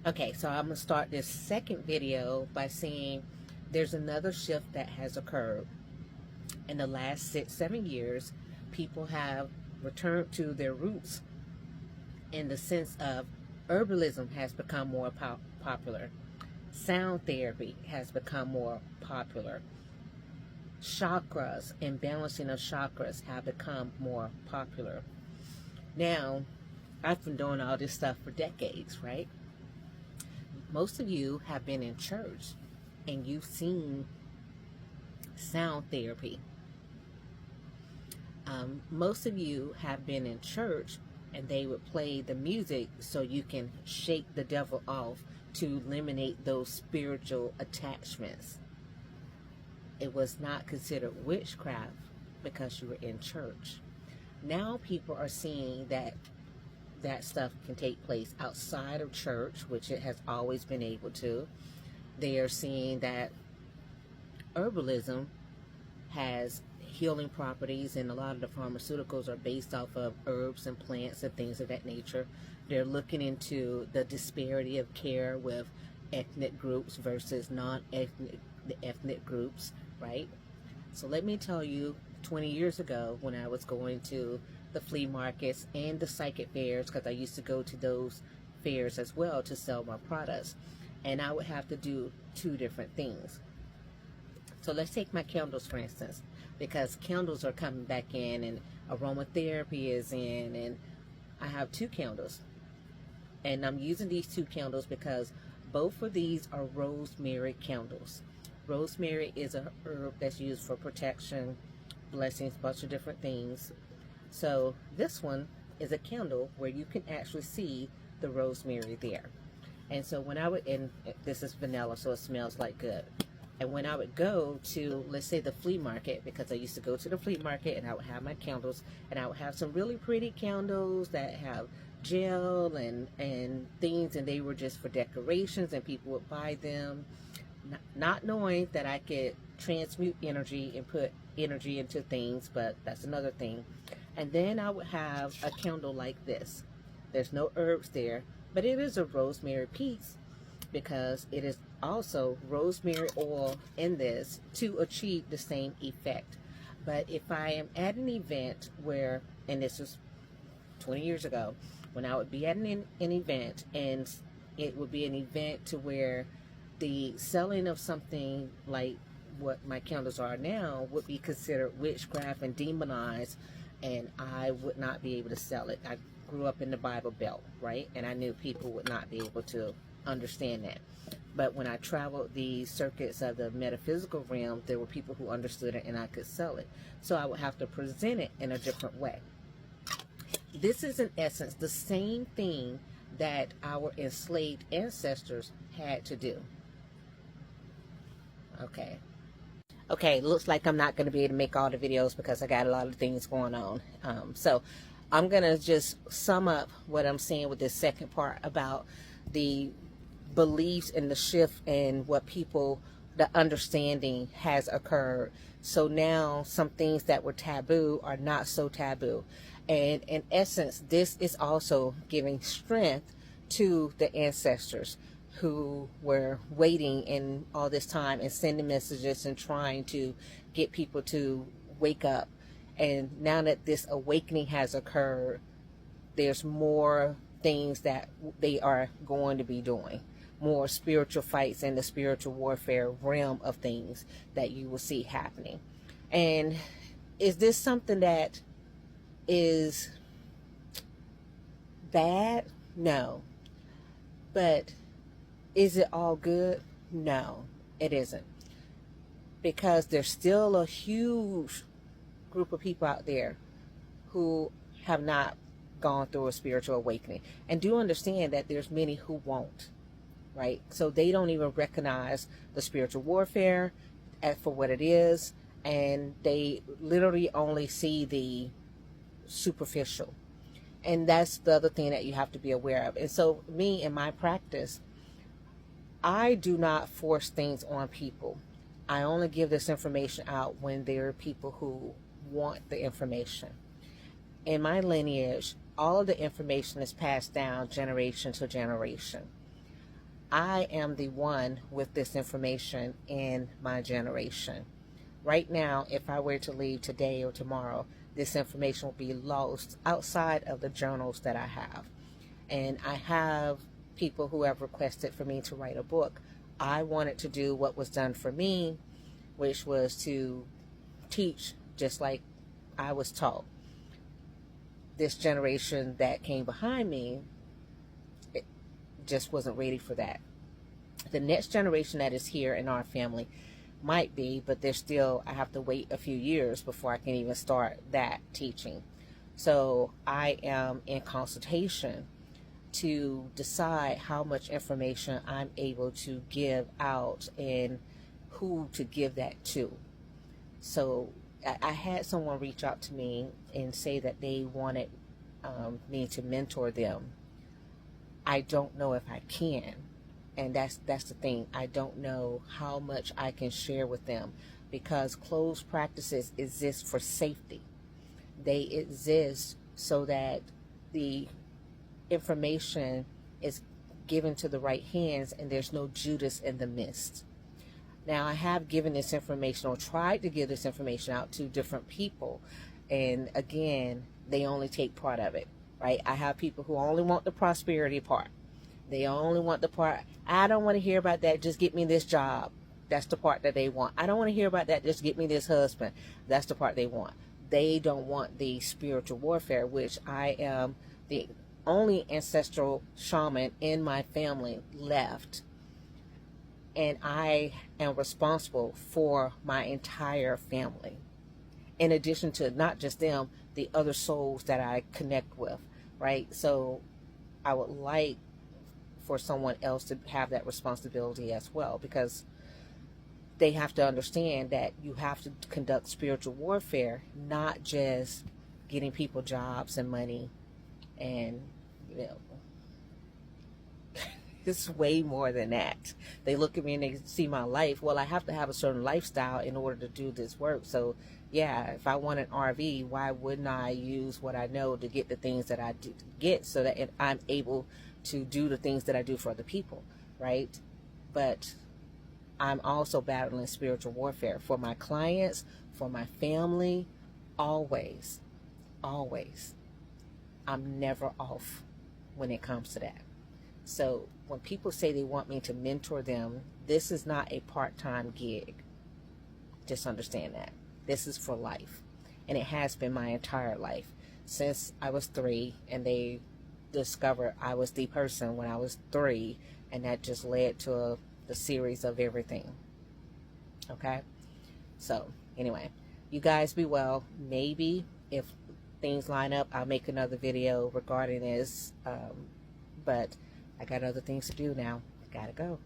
Okay, so I'm going to start this second video by saying there's another shift that has occurred. In the last 6, 7 years, people have returned to their roots in the sense of herbalism has become more popular. Sound therapy has become more popular. Chakras and balancing of chakras have become more popular. Now, I've been doing all this stuff for decades, right? Most of you have been in church and you've seen sound therapy. Most of you have been in church and they would play the music so you can shake the devil off to eliminate those spiritual attachments. It was not considered witchcraft because you were in church. Now people are seeing that that stuff can take place outside of church, which it has always been able to. They are seeing that herbalism has healing properties, and a lot of the pharmaceuticals are based off of herbs and plants and things of that nature. They're looking into the disparity of care with ethnic groups versus non-ethnic groups, right? So let me tell you, 20 years ago when I was going to the flea markets and the psychic fairs, because I used to go to those fairs as well to sell my products, and I would have to do two different things. So let's take my candles for instance, because candles are coming back in and aromatherapy is in, and I have two candles. And I'm using these two candles because both of these are rosemary candles. Rosemary is a herb that's used for protection, blessings, a bunch of different things. So this one is a candle where you can actually see the rosemary there. And so when I would, and this is vanilla, so it smells like good. And when I would go to, let's say, the flea market, because I used to go to the flea market and I would have my candles, and I would have some really pretty candles that have gel and things, and they were just for decorations, and people would buy them, not knowing that I could transmute energy and put energy into things, but that's another thing. And then I would have a candle like this. There's no herbs there, but it is a rosemary piece, because it is also rosemary oil in this to achieve the same effect. But if I am at an event where, and this was 20 years ago, when I would be at an event, and it would be an event to where the selling of something like what my candles are now would be considered witchcraft and demonized, and I would not be able to sell it. I grew up in the Bible Belt, right? And I knew people would not be able to understand that. But when I traveled the circuits of the metaphysical realm, there were people who understood it and I could sell it. So I would have to present it in a different way. This is in essence the same thing that our enslaved ancestors had to do. Okay, looks like I'm not going to be able to make all the videos because I got a lot of things going on. So I'm going to just sum up what I'm saying with this second part about the beliefs and the shift and what people, the understanding has occurred. So now some things that were taboo are not so taboo. And in essence, this is also giving strength to the ancestors who were waiting in all this time and sending messages and trying to get people to wake up. And now that this awakening has occurred, there's more things that they are going to be doing, more spiritual fights in the spiritual warfare realm of things that you will see happening. And is this something that is bad? No. But is it all good? No, it isn't. Because there's still a huge group of people out there who have not gone through a spiritual awakening. And do understand that there's many who won't, right? So they don't even recognize the spiritual warfare for what it is. And they literally only see the superficial. And that's the other thing that you have to be aware of. And so me, in my practice, I do not force things on people. I only give this information out when there are people who want the information. In my lineage, all of the information is passed down generation to generation. I am the one with this information in my generation. Right now, if I were to leave today or tomorrow, this information will be lost outside of the journals that I have. And I have people who have requested for me to write a book. I wanted to do what was done for me, which was to teach just like I was taught. This generation that came behind me, it just wasn't ready for that. The next generation that is here in our family might be, but there's still, I have to wait a few years before I can even start that teaching. So I am in consultation to decide how much information I'm able to give out and who to give that to. So I had someone reach out to me and say that they wanted me to mentor them. I don't know if I can. And that's the thing. I don't know how much I can share with them, because closed practices exist for safety. They exist so that the information is given to the right hands and there's no Judas in the midst. Now, I have given this information, or tried to give this information out to different people, and again, they only take part of it, right? I have people who only want the prosperity part. They only want the part, I don't want to hear about that, just get me this job. That's the part that they want. I don't want to hear about that, just get me this husband. That's the part they want. They don't want the spiritual warfare, which I am the only ancestral shaman in my family left. And I am responsible for my entire family. In addition to not just them, the other souls that I connect with, right? So I would like for someone else to have that responsibility as well, because they have to understand that you have to conduct spiritual warfare, not just getting people jobs and money. And it's way more than that. They look at me and they see my life. Well, I have to have a certain lifestyle in order to do this work. So yeah, if I want an RV, why wouldn't I use what I know to get the things that I do get, so that I'm able to do the things that I do for other people, right? But I'm also battling spiritual warfare for my clients, for my family, always, always. I'm never off when it comes to that. So when people say they want me to mentor them, this is not a part-time gig. Just understand that. This is for life. And it has been my entire life. Since I was 3, and they discovered I was the person when I was 3, and that just led to the series of everything. Okay? So, anyway, you guys be well. Maybe if things line up, I'll make another video regarding this. But I got other things to do now. I gotta go.